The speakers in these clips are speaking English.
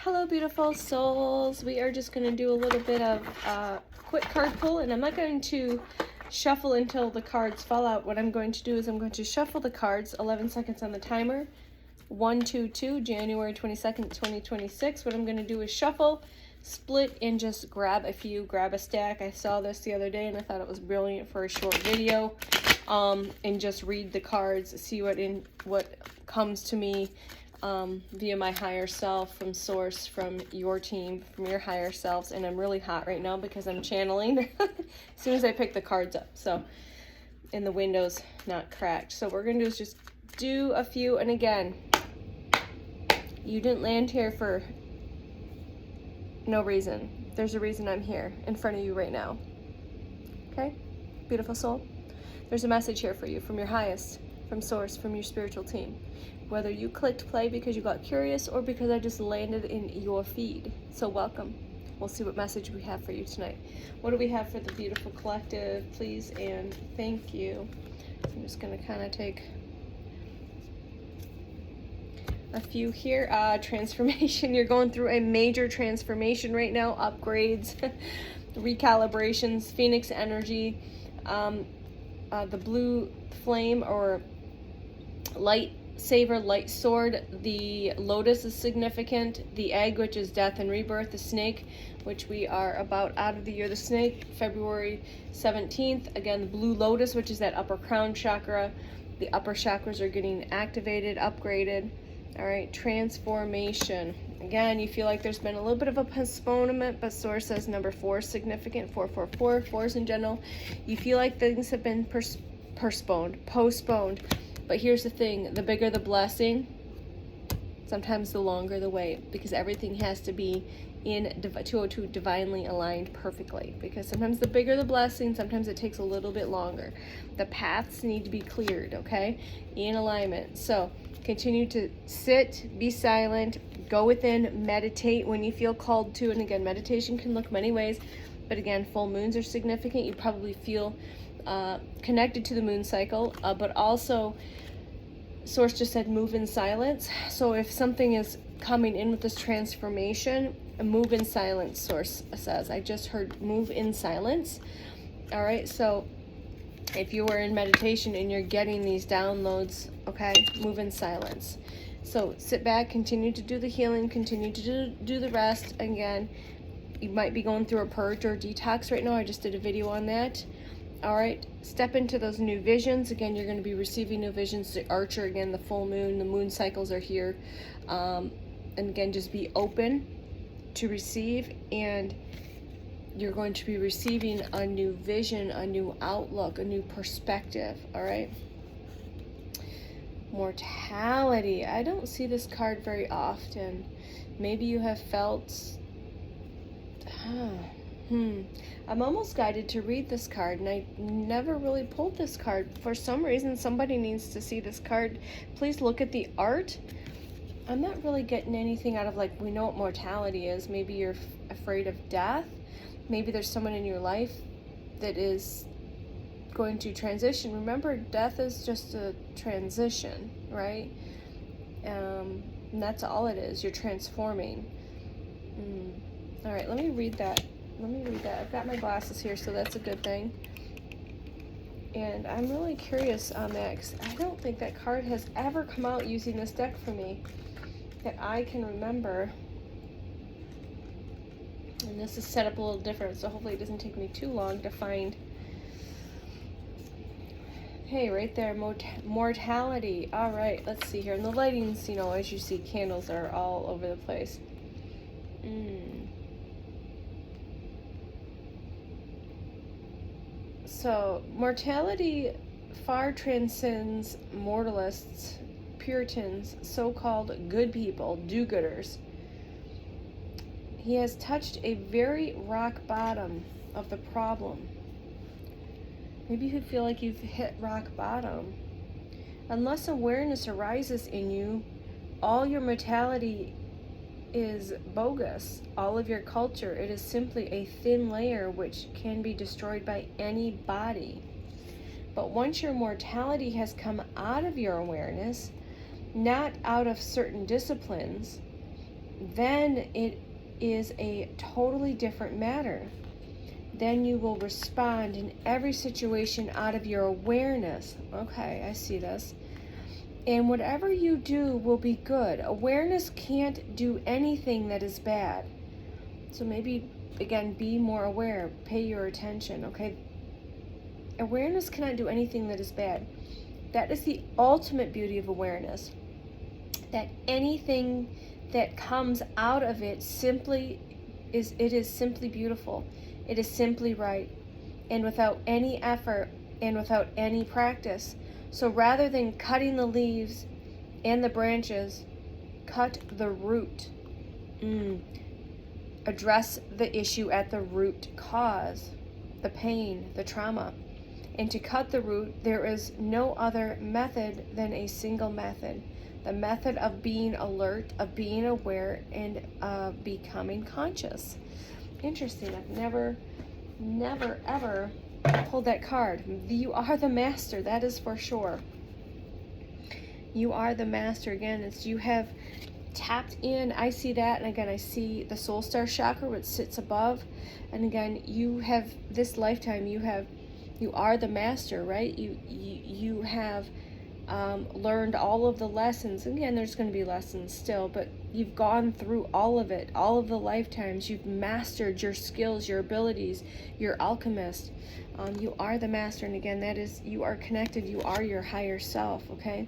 Hello, beautiful souls. We are just going to do a little bit of quick card pull, and I'm not going to shuffle until the cards fall out. What I'm going to do is I'm going to shuffle the cards, 11 seconds on the timer, 122, January 22nd, 2026. What I'm going to do is shuffle, split, and just grab a stack. I saw this the other day, and I thought it was brilliant for a short video, and just read the cards, see what comes to me via my higher self, from source, from your team, from your higher selves. And I'm really hot right now because I'm channeling as soon as I pick the cards up, so, and the window's not cracked. So what we're gonna do is just do a few. And again, you didn't land here for no reason. There's a reason I'm here in front of you right now. Okay, beautiful soul, there's a message here for you from your highest, from source, from your spiritual team. Whether you clicked play because you got curious or because I just landed in your feed. So welcome. We'll see what message we have for you tonight. What do we have for the beautiful collective, please and thank you. So I'm just going to kind of take a few here. Transformation. You're going through a major transformation right now. Upgrades, recalibrations, Phoenix energy, the blue flame or light saber, light sword. The lotus is significant. The egg, which is death and rebirth. The snake, which we are about out of the year the snake, February 17th. Again, the blue lotus, which is that upper crown chakra. The upper chakras are getting activated, upgraded. All right, transformation. Again, you feel like there's been a little bit of a postponement, but source says number 4 is significant. 444, fours in general. You feel like things have been postponed. But here's the thing, the bigger the blessing, sometimes the longer the wait, because everything has to be in 202 divinely aligned perfectly. Because sometimes the bigger the blessing, sometimes it takes a little bit longer. The paths need to be cleared, okay, in alignment. So continue to sit, be silent, go within, meditate when you feel called to. And again, meditation can look many ways, but again, full moons are significant. You probably feel connected to the moon cycle, but also source just said move in silence. So if something is coming in with this transformation, move in silence, source says. I just heard move in silence. All right, so if you were in meditation and you're getting these downloads, okay, move in silence. So sit back, continue to do the healing, continue to do the rest. Again, you might be going through a purge or detox right now. I just did a video on that. All right, step into those new visions. Again, you're going to be receiving new visions. The Archer, again, the full moon, the moon cycles are here. And again, just be open to receive, and you're going to be receiving a new vision, a new outlook, a new perspective. All right. Mortality. I don't see this card very often. Maybe you have felt... I'm almost guided to read this card, and I never really pulled this card. For some reason, somebody needs to see this card. Please look at the art. I'm not really getting anything out of, like, we know what mortality is. Maybe you're afraid of death. Maybe there's someone in your life that is going to transition. Remember, death is just a transition, right? And that's all it is. You're transforming. All right, let me read that. I've got my glasses here, so that's a good thing. And I'm really curious on that, because I don't think that card has ever come out using this deck for me that I can remember. And this is set up a little different, so hopefully it doesn't take me too long to find. Hey, right there, mortality. All right, let's see here. And the lighting's, you know, as you see, candles are all over the place. So, mortality far transcends mortalists, Puritans, so-called good people, do-gooders. He has touched a very rock bottom of the problem. Maybe you feel like you've hit rock bottom. Unless awareness arises in you, all your mortality is bogus. All of your culture, it is simply a thin layer which can be destroyed by any body. But once your mortality has come out of your awareness, not out of certain disciplines, then it is a totally different matter. Then you will respond in every situation out of your awareness. Okay, I see this. And whatever you do will be good. Awareness can't do anything that is bad. So maybe, again, be more aware. Pay your attention, okay? Awareness cannot do anything that is bad. That is the ultimate beauty of awareness. That anything that comes out of it simply is simply beautiful. It is simply right, and without any effort and without any practice. So rather than cutting the leaves and the branches, cut the root. Address the issue at the root cause, the pain, the trauma. And to cut the root, there is no other method than a single method. The method of being alert, of being aware, and becoming conscious. Interesting. I've never ever pulled that card. You are the master, that is for sure. You are the master. Again, it's you have tapped in. I see that, and again, I see the soul star chakra, which sits above. And again, you have this lifetime. You are the master, right? You have learned all of the lessons. Again, there's going to be lessons still, but you've gone through all of it, all of the lifetimes. You've mastered your skills, your abilities. You're alchemist. You are the master, and again, that is, you are connected. You are your higher self, okay?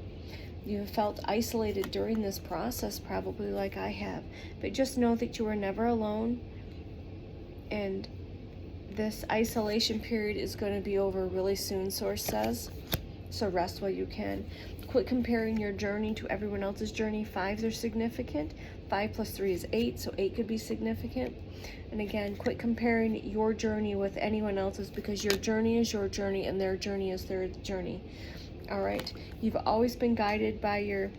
You have felt isolated during this process, probably like I have, but just know that you are never alone, and this isolation period is going to be over really soon, Source says. So rest while you can. Quit comparing your journey to everyone else's journey. 5s are significant. 5 plus 3 is 8, so 8 could be significant. And again, quit comparing your journey with anyone else's, because your journey is your journey and their journey is their journey. All right? You've always been guided by your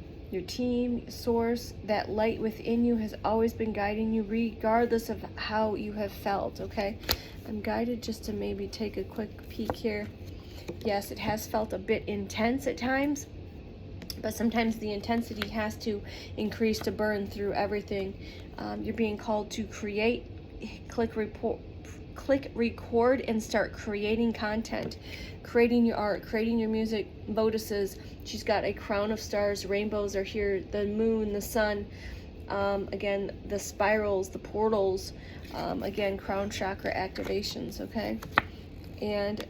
team, Source. That light within you has always been guiding you regardless of how you have felt, okay? I'm guided just to maybe take a quick peek here. Yes, it has felt a bit intense at times, but sometimes the intensity has to increase to burn through everything. You're being called to create, click record, and start creating content, creating your art, creating your music. Lotuses, she's got a crown of stars, rainbows are here, the moon, the sun, again, the spirals, the portals, again, crown chakra activations, okay? And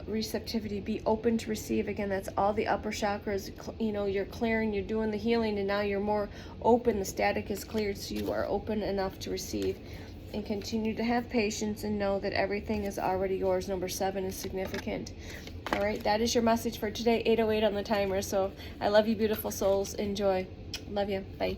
receptivity, be open to receive. Again, that's all the upper chakras. You know, you're clearing, you're doing the healing, and now you're more open. The static is cleared, so you are open enough to receive. And continue to have patience and know that everything is already yours. Number 7 is significant. All right, that is your message for today. 8:08 on the timer. So I love you, beautiful souls. Enjoy. Love you. Bye.